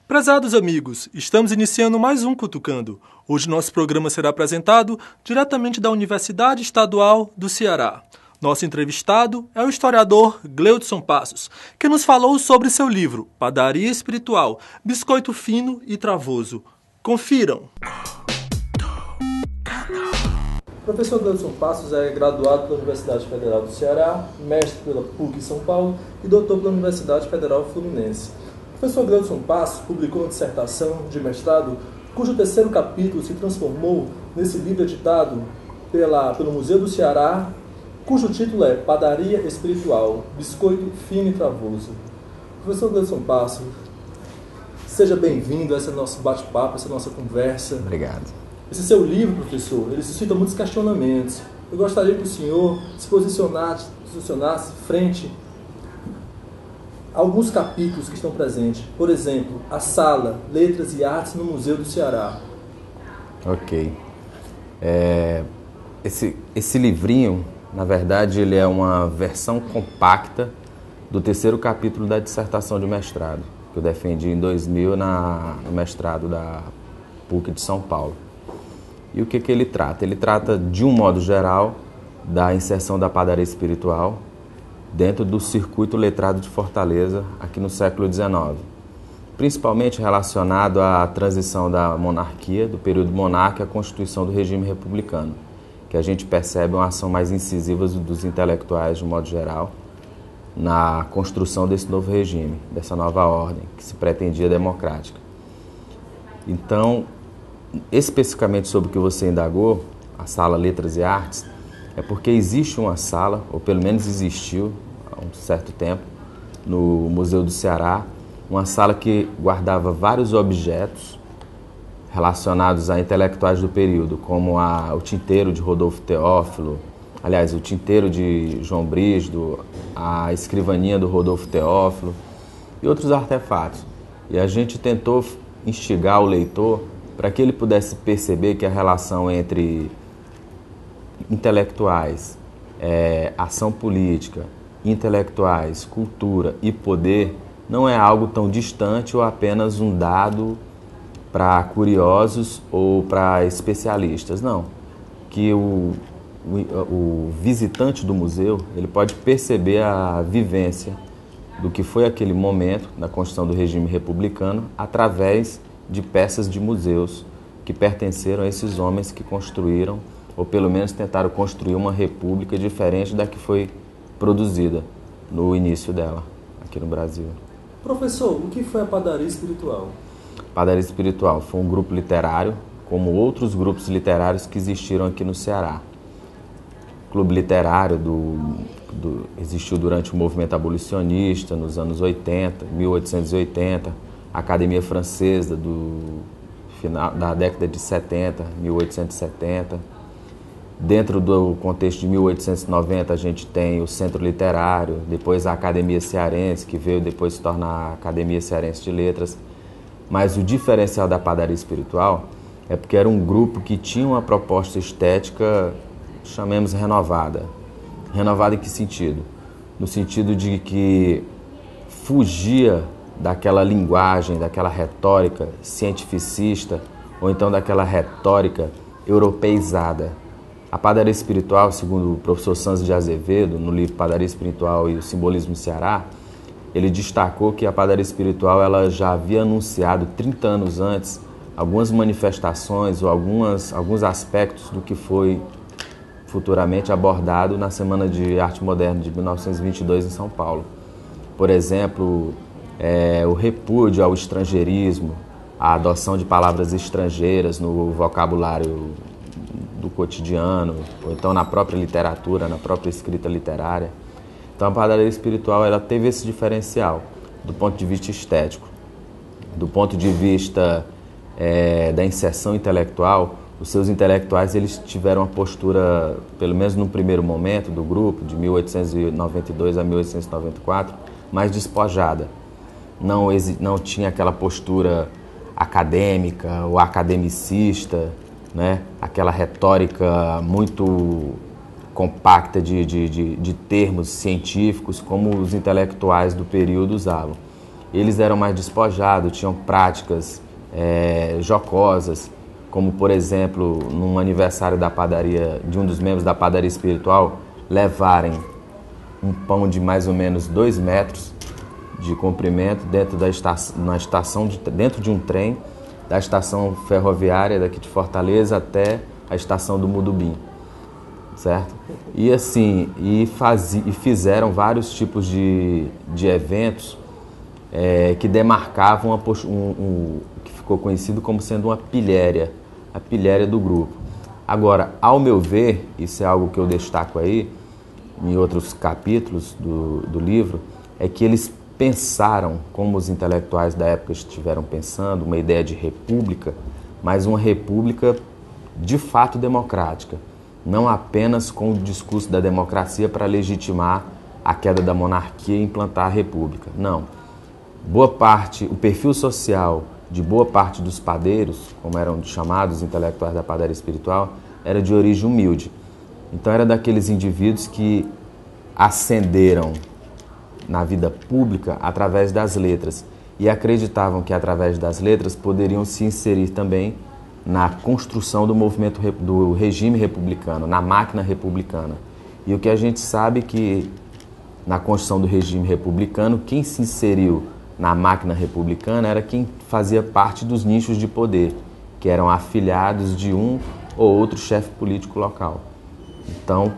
Prezados amigos, estamos iniciando mais um Cutucando. Hoje nosso programa será apresentado diretamente da Universidade Estadual do Ceará. Nosso entrevistado é o historiador Gleudson Passos, que nos falou sobre seu livro Padaria Espiritual, Biscoito Fino e Travoso. Confiram! O professor Gleudson Passos é graduado pela Universidade Federal do Ceará, mestre pela PUC São Paulo e doutor pela Universidade Federal Fluminense. O professor Gleudson Passos publicou uma dissertação de mestrado cujo terceiro capítulo se transformou nesse livro editado pelo Museu do Ceará, cujo título é Padaria Espiritual, Biscoito Fino e Travoso. Professor Gleudson Passos, seja bem-vindo a esse nosso bate-papo, a essa nossa conversa. Obrigado. Esse seu livro, professor, ele suscita muitos questionamentos. Eu gostaria que o senhor se posicionasse frente a alguns capítulos que estão presentes. Por exemplo, a sala Letras e Artes no Museu do Ceará. Ok. Esse livrinho, na verdade, ele é uma versão compacta do terceiro capítulo da dissertação de mestrado, que eu defendi em 2000 no mestrado da PUC de São Paulo. E o que ele trata? Ele trata, de um modo geral, da inserção da padaria espiritual dentro do circuito letrado de Fortaleza, aqui no século XIX. Principalmente relacionado à transição da monarquia, do período monárquico, à constituição do regime republicano, que a gente percebe uma ação mais incisiva dos intelectuais, de um modo geral, na construção desse novo regime, dessa nova ordem, que se pretendia democrática. Então, especificamente sobre o que você indagou, a sala Letras e Artes, é porque existe uma sala, ou pelo menos existiu há um certo tempo, no Museu do Ceará, uma sala que guardava vários objetos relacionados a intelectuais do período, como o tinteiro de Rodolfo Teófilo, aliás, o tinteiro de João Brígido, a escrivaninha do Rodolfo Teófilo e outros artefatos. E a gente tentou instigar o leitor para que ele pudesse perceber que a relação entre intelectuais, ação política, intelectuais, cultura e poder não é algo tão distante ou apenas um dado para curiosos ou para especialistas, não. Que o visitante do museu ele pode perceber a vivência do que foi aquele momento da construção do regime republicano através de peças de museus que pertenceram a esses homens que construíram, ou pelo menos tentaram construir uma república diferente da que foi produzida no início dela, aqui no Brasil. Professor, o que foi a Padaria Espiritual? Padaria Espiritual foi um grupo literário, como outros grupos literários que existiram aqui no Ceará. O Clube Literário existiu durante o movimento abolicionista, nos anos 80, 1880, a Academia Francesa do final da década de 70, 1870. Dentro do contexto de 1890 a gente tem o Centro Literário, depois a Academia Cearense, que veio depois se tornar a Academia Cearense de Letras. Mas o diferencial da Padaria Espiritual é porque era um grupo que tinha uma proposta estética, chamemos renovada. Renovada em que sentido? No sentido de que fugia daquela linguagem, daquela retórica cientificista, ou então daquela retórica europeizada. A Padaria Espiritual, segundo o professor Sanz de Azevedo, no livro Padaria Espiritual e o Simbolismo do Ceará, ele destacou que a Padaria Espiritual ela já havia anunciado 30 anos antes algumas manifestações ou alguns aspectos do que foi futuramente abordado na Semana de Arte Moderna de 1922 em São Paulo. Por exemplo, o repúdio ao estrangeirismo, a adoção de palavras estrangeiras no vocabulário do cotidiano, ou então na própria literatura, na própria escrita literária. Então a Padaria Espiritual ela teve esse diferencial do ponto de vista estético. Do ponto de vista da inserção intelectual, os seus intelectuais eles tiveram uma postura, pelo menos no primeiro momento do grupo, de 1892 a 1894, mais despojada. Não tinha aquela postura acadêmica ou academicista, né? Aquela retórica muito compacta de termos científicos como os intelectuais do período usavam. eles eram mais despojados, tinham práticas jocosas, como, por exemplo, num aniversário da padaria, de um dos membros da padaria espiritual, levarem um pão de mais ou menos 2 metros de comprimento dentro dentro de um trem, da estação ferroviária daqui de Fortaleza até a estação do Mudubim, certo? E assim, fizeram vários tipos de eventos que demarcavam o que ficou conhecido como sendo a pilhéria do grupo. Agora, ao meu ver, isso é algo que eu destaco aí, em outros capítulos do livro, é que eles pensaram, como os intelectuais da época estiveram pensando, uma ideia de república, mas uma república de fato democrática, não apenas com o discurso da democracia para legitimar a queda da monarquia e implantar a república. Não. O perfil social de boa parte dos padeiros, como eram chamados intelectuais da padaria espiritual, era de origem humilde. Então era daqueles indivíduos que ascenderam na vida pública através das letras e acreditavam que através das letras poderiam se inserir também na construção do movimento do regime republicano, na máquina republicana. E o que a gente sabe que na construção do regime republicano, quem se inseriu na máquina republicana era quem fazia parte dos nichos de poder, que eram afiliados de um ou outro chefe político local. Então,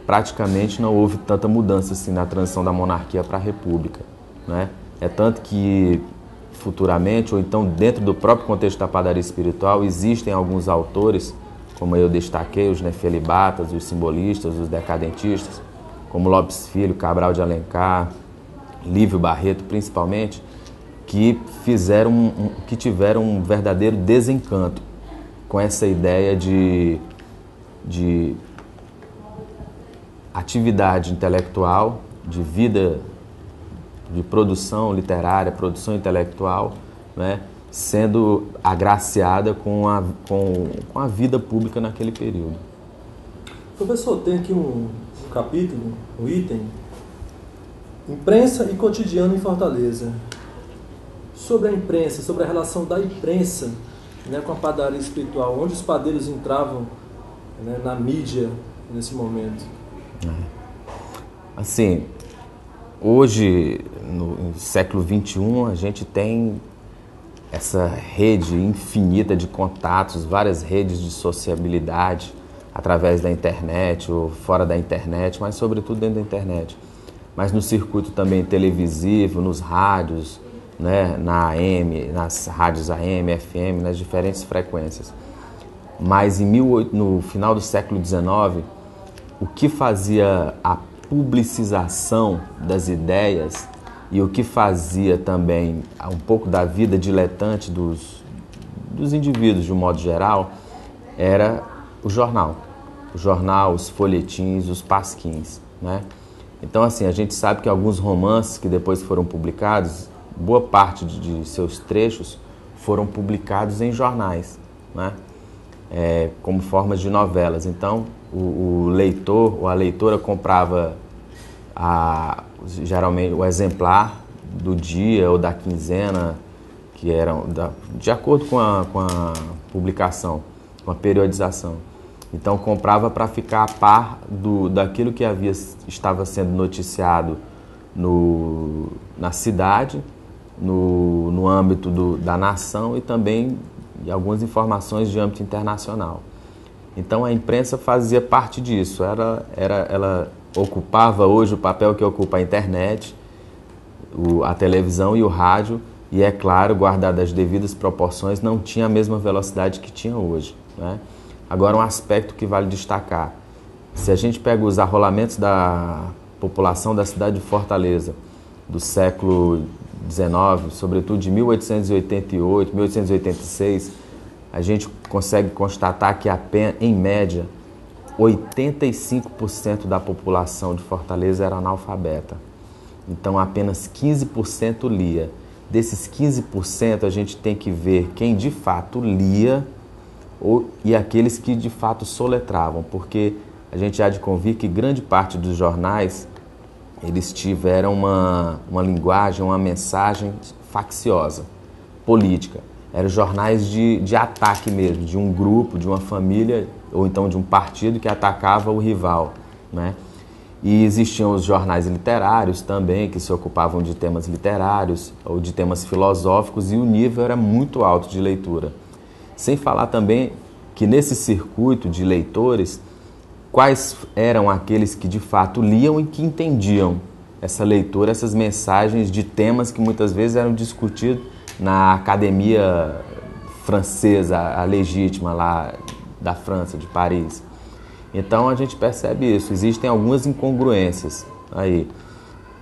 praticamente não houve tanta mudança assim na transição da monarquia para a república, né? É tanto que futuramente, ou então dentro do próprio contexto da padaria espiritual, existem alguns autores, como eu destaquei, os nefelibatas, os simbolistas, os decadentistas, como Lopes Filho, Cabral de Alencar, Lívio Barreto, principalmente, que tiveram um verdadeiro desencanto com essa ideia de atividade intelectual, de vida, de produção literária, produção intelectual, né, sendo agraciada com a vida pública naquele período. Professor, tem aqui um capítulo, um item, imprensa e cotidiano em Fortaleza. Sobre a imprensa, sobre a relação da imprensa, né, com a padaria espiritual, onde os padeiros entravam, né, na mídia nesse momento. Assim, hoje, no século XXI, a gente tem essa rede infinita de contatos, várias redes de sociabilidade através da internet ou fora da internet, mas sobretudo dentro da internet. Mas no circuito também televisivo, nos rádios, né, nas rádios AM, FM, nas diferentes frequências. Mas no final do século XIX, o que fazia a publicização das ideias e o que fazia também um pouco da vida diletante dos indivíduos de um modo geral era o jornal. O jornal, os folhetins, os pasquins, né? Então, assim, a gente sabe que alguns romances que depois foram publicados, boa parte de seus trechos foram publicados em jornais, né? Como formas de novelas. Então, o leitor ou a leitora comprava geralmente o exemplar do dia ou da quinzena, que eram de acordo com a publicação, com a periodização. Então comprava para ficar a par daquilo que estava sendo noticiado na cidade, no âmbito da nação e também algumas informações de âmbito internacional. Então a imprensa fazia parte disso, ela ocupava hoje o papel que ocupa a internet, a televisão e o rádio, e é claro, guardadas as devidas proporções, não tinha a mesma velocidade que tinha hoje, né? Agora, um aspecto que vale destacar, se a gente pega os arrolamentos da população da cidade de Fortaleza do século XIX, sobretudo de 1888, 1886, a gente consegue constatar que em média, 85% da população de Fortaleza era analfabeta. Então, apenas 15% lia. Desses 15%, a gente tem que ver quem de fato lia e aqueles que de fato soletravam, porque a gente há de convir que grande parte dos jornais eles tiveram uma linguagem, uma mensagem facciosa, política. Eram jornais de ataque mesmo, de um grupo, de uma família, ou então de um partido que atacava o rival, né? E existiam os jornais literários também, que se ocupavam de temas literários ou de temas filosóficos, e o nível era muito alto de leitura. Sem falar também que nesse circuito de leitores, quais eram aqueles que de fato liam e que entendiam essa leitura, essas mensagens de temas que muitas vezes eram discutidos na academia francesa, a legítima lá da França, de Paris. Então a gente percebe isso, existem algumas incongruências aí.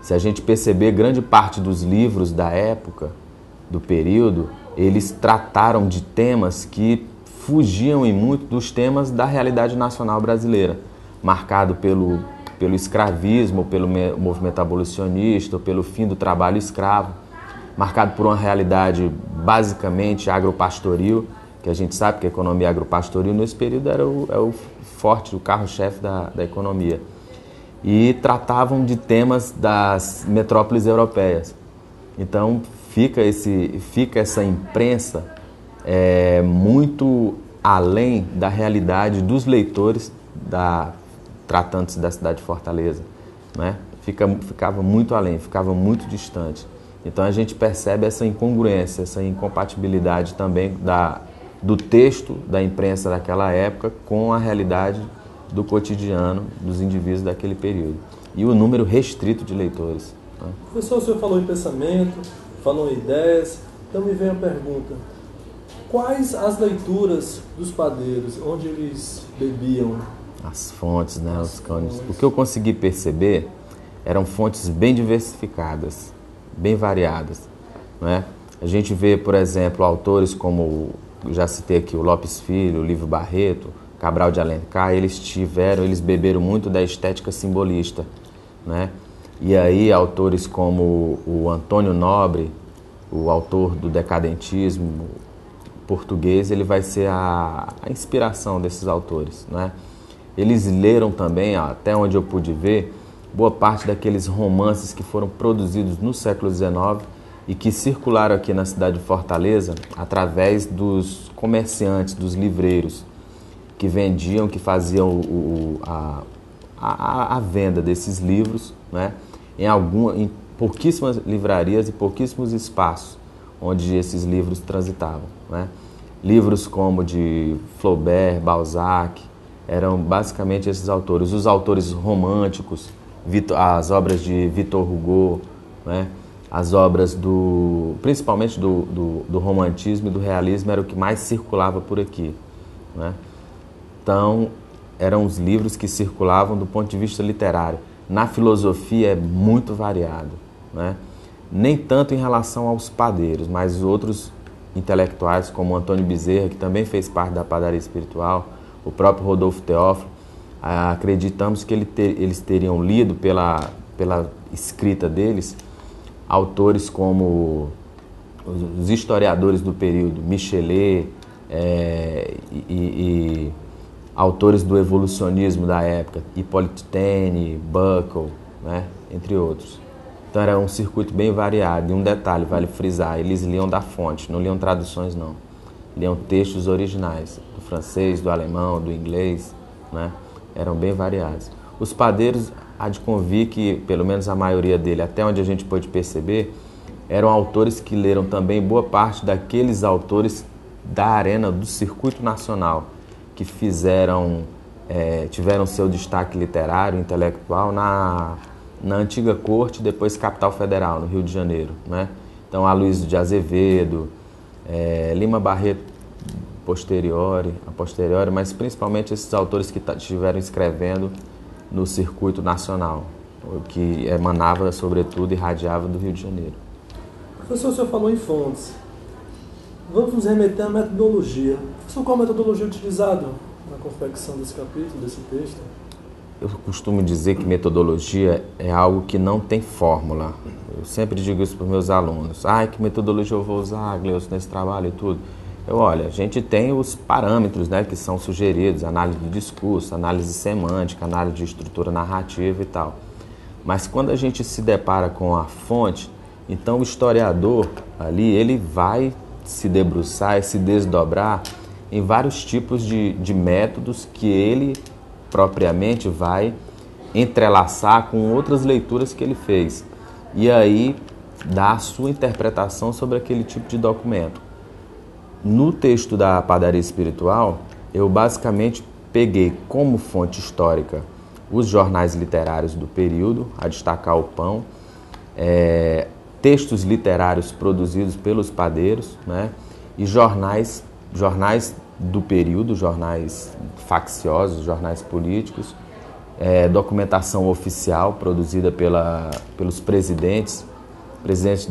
Se a gente perceber, grande parte dos livros da época, do período, eles trataram de temas que fugiam em muito dos temas da realidade nacional brasileira, marcado pelo escravismo, pelo movimento abolicionista, pelo fim do trabalho escravo, marcado por uma realidade basicamente agropastoril, que a gente sabe que a economia agropastoril nesse período era o forte, o carro-chefe da economia. E tratavam de temas das metrópoles europeias. Então fica essa imprensa muito além da realidade dos leitores tratantes da cidade de Fortaleza, né? Ficava muito além, ficava muito distante. Então a gente percebe essa incongruência, essa incompatibilidade também do texto da imprensa daquela época com a realidade do cotidiano dos indivíduos daquele período. E o número restrito de leitores, né? Professor, o senhor falou em pensamento, falou em ideias, então me vem a pergunta: quais as leituras dos padeiros, onde eles bebiam? As fontes, né? O que eu consegui perceber eram fontes bem diversificadas, bem variadas, né? A gente vê, por exemplo, autores como, já citei aqui, o Lopes Filho, o Lívio Barreto, Cabral de Alencar, eles beberam muito da estética simbolista, né? E aí autores como o Antônio Nobre, o autor do decadentismo português, ele vai ser a inspiração desses autores, né? Eles leram também, até onde eu pude ver, boa parte daqueles romances que foram produzidos no século XIX e que circularam aqui na cidade de Fortaleza através dos comerciantes, dos livreiros, que vendiam, que faziam a venda desses livros, né, em pouquíssimas livrarias e pouquíssimos espaços onde esses livros transitavam, né? Livros como de Flaubert, Balzac, eram basicamente esses autores. Os autores românticos, as obras de Victor Hugo, né? As obras principalmente do romantismo e do realismo era o que mais circulava por aqui, né? Então, eram os livros que circulavam do ponto de vista literário. Na filosofia é muito variado, né? Nem tanto em relação aos padeiros, mas outros intelectuais como Antônio Bezerra, que também fez parte da padaria espiritual, o próprio Rodolfo Teófilo, acreditamos que eles teriam lido pela escrita deles autores como os historiadores do período, Michelet, e autores do evolucionismo da época, Hippolyte Taine, Buckle, né, entre outros. Então era um circuito bem variado. E um detalhe, vale frisar, eles liam da fonte, não liam traduções não. Liam textos originais, do francês, do alemão, do inglês, né? Eram bem variados. Os padeiros, há de convir que, pelo menos a maioria dele, até onde a gente pôde perceber, eram autores que leram também boa parte daqueles autores da arena do circuito nacional, que tiveram seu destaque literário, intelectual na antiga corte, depois capital federal, no Rio de Janeiro, né? Então, Aloysio de Azevedo, Lima Barreto a posteriori, mas principalmente esses autores que estiveram escrevendo no circuito nacional, que emanava, sobretudo, e irradiava do Rio de Janeiro. Professor, o senhor falou em fontes. Vamos nos remeter à metodologia. Professor, qual a metodologia utilizada na confecção desse capítulo, desse texto? Eu costumo dizer que metodologia é algo que não tem fórmula. Eu sempre digo isso para os meus alunos. Que metodologia eu vou usar, Gleuson, nesse trabalho e tudo? Olha, a gente tem os parâmetros, né, que são sugeridos, análise de discurso, análise semântica, análise de estrutura narrativa e tal. Mas quando a gente se depara com a fonte, então o historiador ali, ele vai se debruçar e se desdobrar em vários tipos de métodos que ele propriamente vai entrelaçar com outras leituras que ele fez. E aí dá a sua interpretação sobre aquele tipo de documento. No texto da Padaria Espiritual, eu basicamente peguei como fonte histórica os jornais literários do período, a destacar o Pão, textos literários produzidos pelos padeiros, né, e jornais do período, jornais facciosos, jornais políticos, documentação oficial produzida pelos presidentes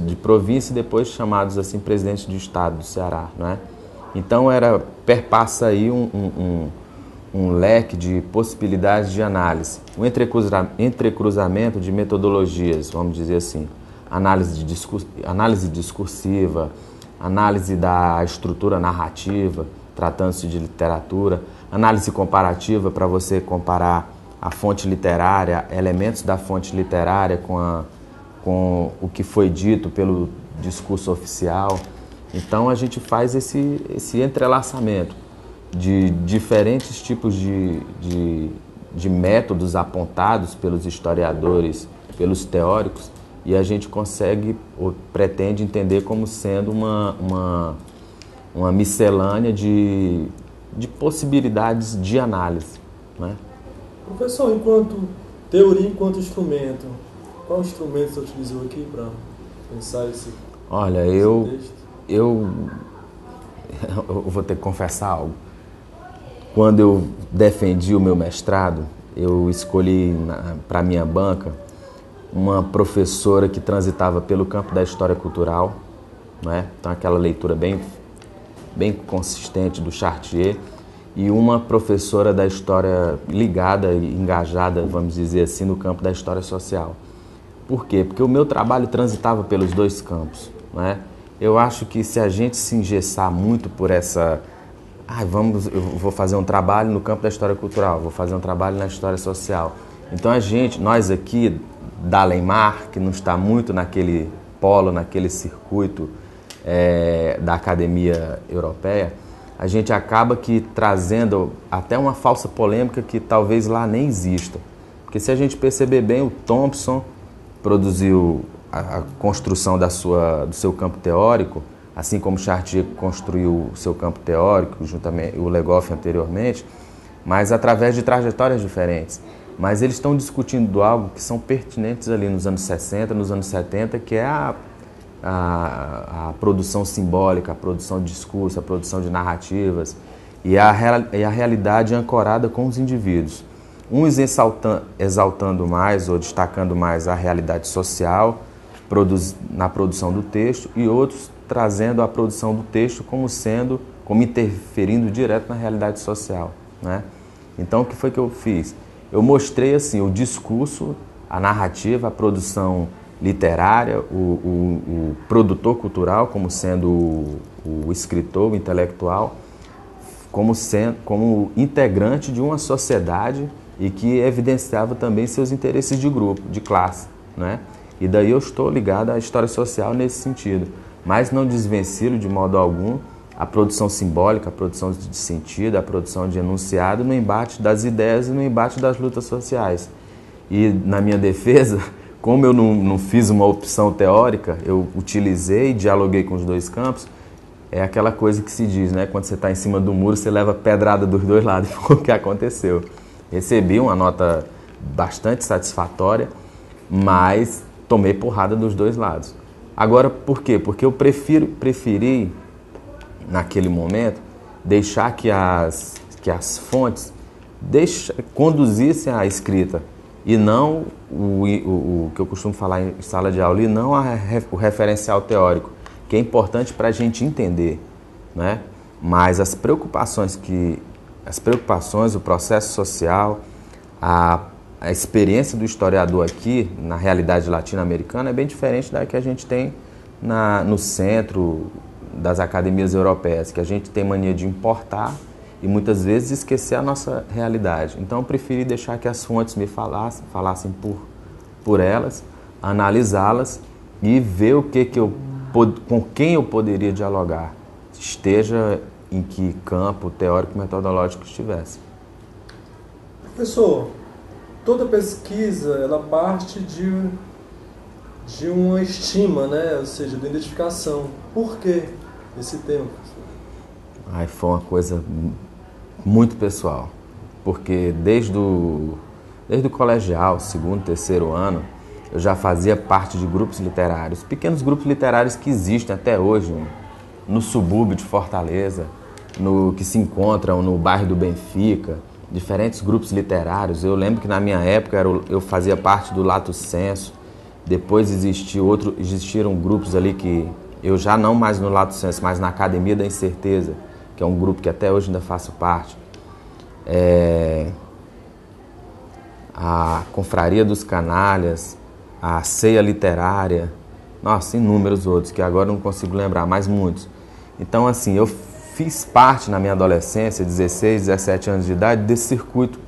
de província e depois chamados assim presidentes de estado do Ceará, né? Então perpassa aí um leque de possibilidades de análise, um entrecruzamento de metodologias, vamos dizer assim, análise discursiva, análise da estrutura narrativa, tratando-se de literatura, análise comparativa para você comparar a fonte literária, elementos da fonte literária com o que foi dito pelo discurso oficial. Então a gente faz esse entrelaçamento de diferentes tipos de métodos apontados pelos historiadores, pelos teóricos, e a gente consegue ou pretende entender como sendo uma miscelânea de possibilidades de análise, né? Professor, enquanto teoria, enquanto instrumento, qual instrumento você utilizou aqui para pensar esse texto? Olha, eu vou ter que confessar algo. Quando eu defendi o meu mestrado, eu escolhi para minha banca uma professora que transitava pelo campo da história cultural, né? Então aquela leitura bem consistente do Chartier, e uma professora da história ligada e engajada, vamos dizer assim, no campo da história social. Por quê? Porque o meu trabalho transitava pelos dois campos, né? Eu acho que se a gente se engessar muito por essa... eu vou fazer um trabalho no campo da história cultural, vou fazer um trabalho na história social. Então nós aqui da Alemar, que não está muito naquele polo, naquele circuito da academia europeia, a gente acaba que trazendo até uma falsa polêmica que talvez lá nem exista. Porque se a gente perceber bem, o Thompson produziu a construção do seu campo teórico, assim como Chartier construiu o seu campo teórico, juntamente o Legoff anteriormente, mas através de trajetórias diferentes. Mas eles estão discutindo algo que são pertinentes ali nos anos 60, nos anos 70, que é a produção simbólica, a produção de discurso, a produção de narrativas e a realidade ancorada com os indivíduos. Uns exaltando mais ou destacando mais a realidade social na produção do texto, e outros trazendo a produção do texto como interferindo direto na realidade social, né? Então o que foi que eu fiz? Eu mostrei assim o discurso, a narrativa, a produção literária, o produtor cultural como sendo o escritor, o intelectual, como integrante de uma sociedade e que evidenciava também seus interesses de grupo, de classe, né? E daí eu estou ligado à história social nesse sentido, mas não desvencilho de modo algum a produção simbólica, a produção de sentido, a produção de enunciado no embate das ideias e no embate das lutas sociais. E na minha defesa, como eu não fiz uma opção teórica, eu utilizei e dialoguei com os dois campos. É aquela coisa que se diz, né? Quando você está em cima do muro, você leva pedrada dos dois lados. Foi o que aconteceu. Recebi uma nota bastante satisfatória, mas tomei porrada dos dois lados. Agora, por quê? Porque eu preferi, naquele momento, deixar que as fontes conduzissem a escrita, e não o que eu costumo falar em sala de aula, e não o referencial teórico, que é importante para a gente entender, né? Mas as preocupações, o processo social, a experiência do historiador aqui, na realidade latino-americana, é bem diferente da que a gente tem no centro das academias europeias, que a gente tem mania de importar e muitas vezes esquecer a nossa realidade. Então eu preferi deixar que as fontes me falassem por elas, analisá-las e ver com quem eu poderia dialogar, esteja em que campo teórico metodológico estivesse. Professor, toda pesquisa ela parte de uma estima, né? Ou seja, de identificação. Por que esse tema, professor? Foi uma coisa muito pessoal, porque desde o colegial, segundo, terceiro ano, eu já fazia parte de grupos literários, pequenos grupos literários que existem até hoje, no subúrbio de Fortaleza, que se encontram no bairro do Benfica, diferentes grupos literários. Eu lembro que na minha época eu fazia parte do Lato Senso, depois existiram grupos ali que eu já não mais no Lato Senso, mas na Academia da Incerteza, que é um grupo que até hoje ainda faço parte. A Confraria dos Canalhas, a Ceia Literária, nossa, inúmeros outros, que agora eu não consigo lembrar, mas muitos. Então, assim, eu fiz parte na minha adolescência, 16, 17 anos de idade, desse circuito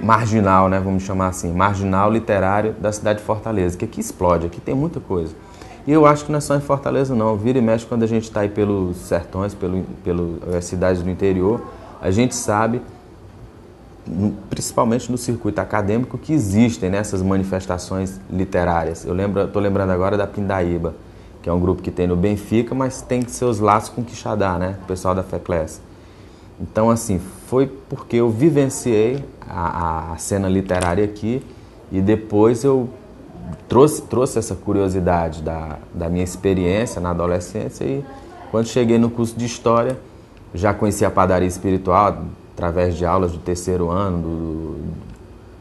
marginal, né, vamos chamar assim, marginal literário da cidade de Fortaleza, que aqui explode, aqui tem muita coisa. E eu acho que não é só em Fortaleza não, vira e mexe quando a gente está aí pelos sertões, pelas cidades do interior, a gente sabe, principalmente no circuito acadêmico, que existem nessas manifestações literárias. Estou lembrando agora da Pindaíba, que é um grupo que tem no Benfica, mas tem seus laços com Quixadá, né? O pessoal da FECLES. Então, assim, foi porque eu vivenciei a cena literária aqui e depois eu trouxe essa curiosidade da minha experiência na adolescência e quando cheguei no curso de História, já conheci a padaria espiritual através de aulas do terceiro ano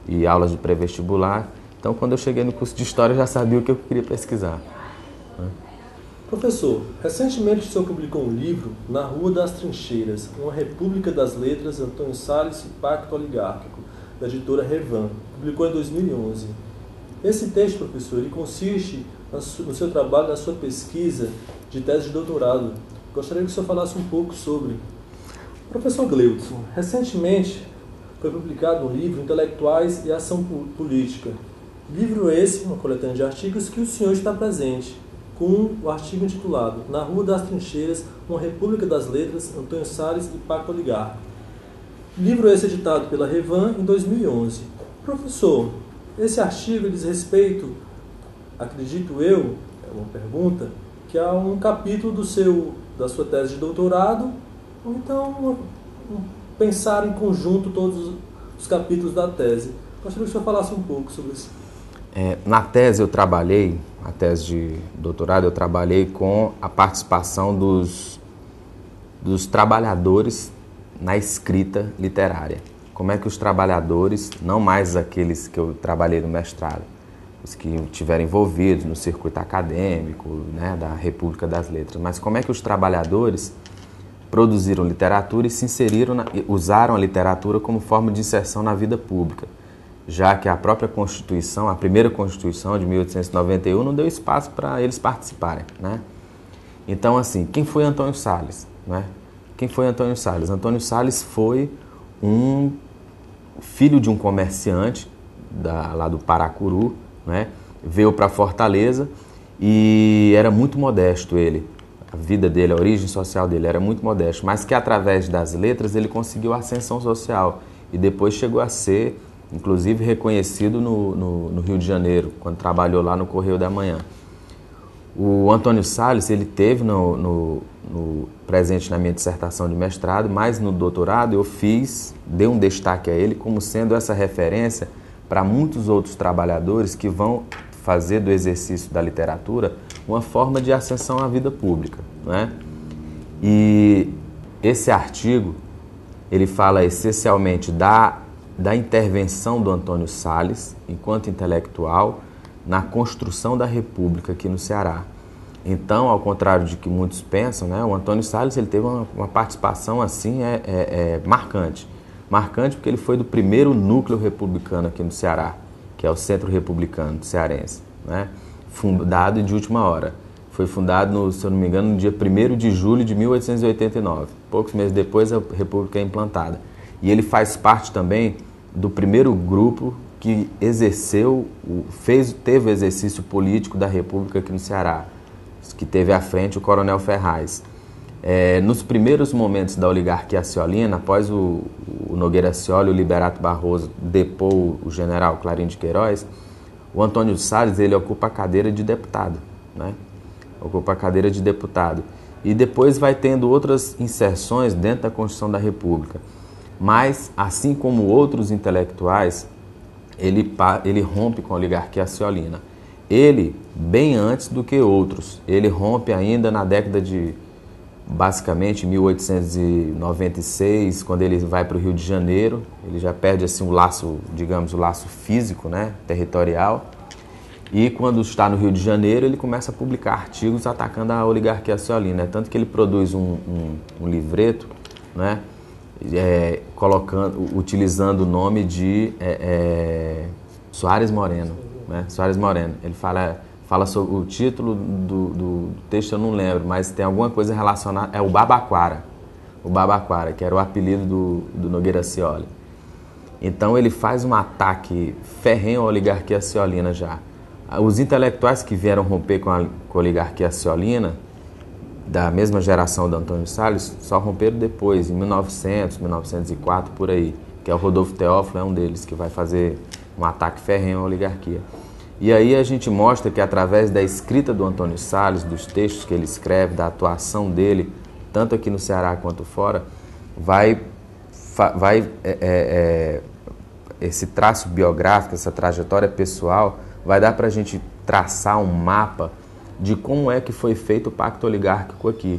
e aulas de pré-vestibular. Então, quando eu cheguei no curso de História, eu já sabia o que eu queria pesquisar. Professor, recentemente o senhor publicou um livro, Na Rua das Trincheiras, Uma República das Letras, Antônio Salles e Pacto Oligárquico, da editora Revan. Publicou em 2011. Esse texto, professor, ele consiste no seu trabalho, na sua pesquisa de tese de doutorado. Gostaria que o senhor falasse um pouco sobre. Professor Gleudson, recentemente foi publicado um livro, Intelectuais e Ação Política. Livro esse, uma coletânea de artigos, que o senhor está presente, com o artigo intitulado Na Rua das Trincheiras, Uma República das Letras, Antônio Salles e Pacto Oligárquico. Livro esse editado pela Revan em 2011. Professor, esse artigo diz respeito, acredito eu, é uma pergunta, que há um capítulo da sua tese de doutorado, ou então pensar em conjunto todos os capítulos da tese. Gostaria que o senhor falasse um pouco sobre isso. Na tese a tese de doutorado, eu trabalhei com a participação dos trabalhadores na escrita literária. Como é que os trabalhadores, não mais aqueles que eu trabalhei no mestrado, os que estiveram envolvidos no circuito acadêmico, né, da República das Letras, mas como é que os trabalhadores produziram literatura e se inseriram, usaram a literatura como forma de inserção na vida pública, já que a própria Constituição, a primeira Constituição de 1891, não deu espaço para eles participarem, né? Então, assim, quem foi Antônio Salles, né? Quem foi Antônio Salles? Antônio Salles foi um filho de um comerciante lá do Paracuru, né? Veio para Fortaleza e era muito modesto ele. A vida dele, a origem social dele era muito modesto, mas que através das letras ele conseguiu ascensão social e depois chegou a ser, inclusive, reconhecido no Rio de Janeiro, quando trabalhou lá no Correio da Manhã. O Antônio Salles, ele teve presente na minha dissertação de mestrado, mas no doutorado eu dei um destaque a ele como sendo essa referência para muitos outros trabalhadores que vão fazer do exercício da literatura uma forma de ascensão à vida pública, né? E esse artigo, ele fala essencialmente da intervenção do Antônio Salles, enquanto intelectual, na construção da República aqui no Ceará. Então, ao contrário de que muitos pensam, né, o Antônio Salles ele teve uma participação assim marcante. Marcante porque ele foi do primeiro núcleo republicano aqui no Ceará, que é o Centro Republicano Cearense, né, fundado de última hora. Foi fundado, se eu não me engano, no dia 1º de julho de 1889. Poucos meses depois a República é implantada. E ele faz parte também do primeiro grupo que teve o exercício político da República aqui no Ceará, que teve à frente o Coronel Ferraz. Nos primeiros momentos da oligarquia Ciolina, após o Nogueira Scioli e o Liberato Barroso depor o general Clarindo de Queiroz, o Antônio Salles ele ocupa a cadeira de deputado, né? Ocupa a cadeira de deputado. E depois vai tendo outras inserções dentro da Constituição da República. Mas, assim como outros intelectuais, ele rompe com a oligarquia Ciolina. Ele, bem antes do que outros, ele rompe ainda na década de, basicamente, 1896, quando ele vai para o Rio de Janeiro. Ele já perde assim o laço, digamos, o laço físico, né, territorial. E quando está no Rio de Janeiro, ele começa a publicar artigos atacando a oligarquia Ciolina. Tanto que ele produz um livreto, né, utilizando o nome de Soares Moreno. Né? Soares Moreno. Ele fala sobre o título do texto, eu não lembro, mas tem alguma coisa relacionada. É o Babaquara. O Babaquara, que era o apelido do Nogueira Scioli. Então ele faz um ataque ferrenho à oligarquia Ciolina já. Os intelectuais que vieram romper com a oligarquia Ciolina, da mesma geração do Antônio Salles, só romperam depois, em 1900, 1904, por aí, que é o Rodolfo Teófilo, é um deles, que vai fazer um ataque ferrenho à oligarquia. E aí a gente mostra que através da escrita do Antônio Salles, dos textos que ele escreve, da atuação dele, tanto aqui no Ceará quanto fora, esse traço biográfico, essa trajetória pessoal, vai dar para a gente traçar um mapa de como é que foi feito o pacto oligárquico aqui.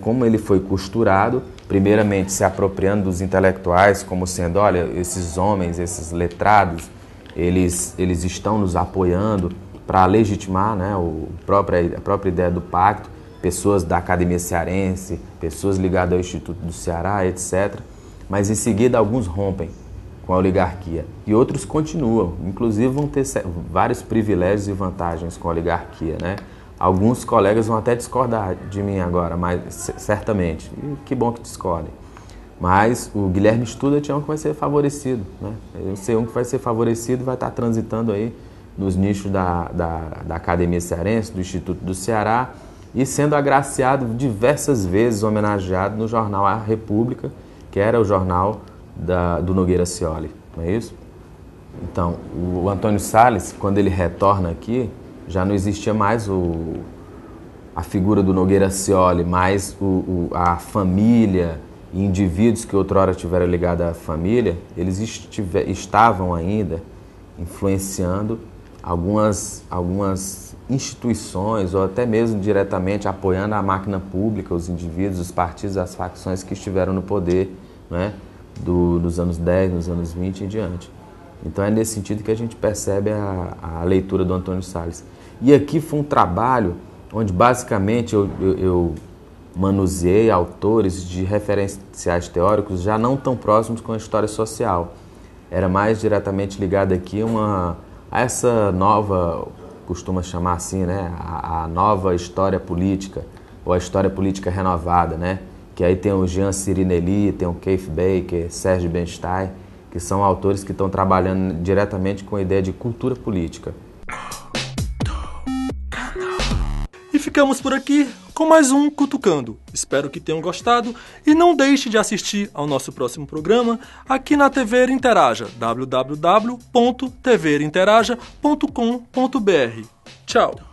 Como ele foi costurado, primeiramente se apropriando dos intelectuais, como sendo, olha, esses homens, esses letrados, eles estão nos apoiando para legitimar, né, a própria ideia do pacto, pessoas da Academia Cearense, pessoas ligadas ao Instituto do Ceará, etc. Mas em seguida alguns rompem com a oligarquia e outros continuam, inclusive vão ter vários privilégios e vantagens com a oligarquia, né? Alguns colegas vão até discordar de mim agora, mas certamente, e que bom que discordem. Mas o Guilherme Studat é um que vai ser favorecido, né? Eu sei um que vai ser favorecido e vai estar transitando aí nos nichos da Academia Cearense, do Instituto do Ceará, e sendo agraciado diversas vezes, homenageado no jornal A República, que era o jornal do Nogueira Scioli, não é isso? Então, o Antônio Salles, quando ele retorna aqui, já não existia mais a figura do Nogueira Scioli, mas a família e indivíduos que outrora tiveram ligado à família, eles estavam ainda influenciando algumas instituições ou até mesmo diretamente apoiando a máquina pública, os indivíduos, os partidos, as facções que estiveram no poder, né, dos anos 10, nos anos 20 e diante. Então é nesse sentido que a gente percebe a leitura do Antônio Salles. E aqui foi um trabalho onde basicamente eu manuseei autores de referenciais teóricos já não tão próximos com a história social. Era mais diretamente ligado aqui a essa nova, costuma chamar assim, né, a nova história política, ou a história política renovada, né? Que aí tem o Jean Cirinelli, tem o Keith Baker, Sérgio Benstein, que são autores que estão trabalhando diretamente com a ideia de cultura política. E ficamos por aqui com mais um Cutucando. Espero que tenham gostado e não deixe de assistir ao nosso próximo programa aqui na TV Interaja, www.tvinteraja.com.br. Tchau!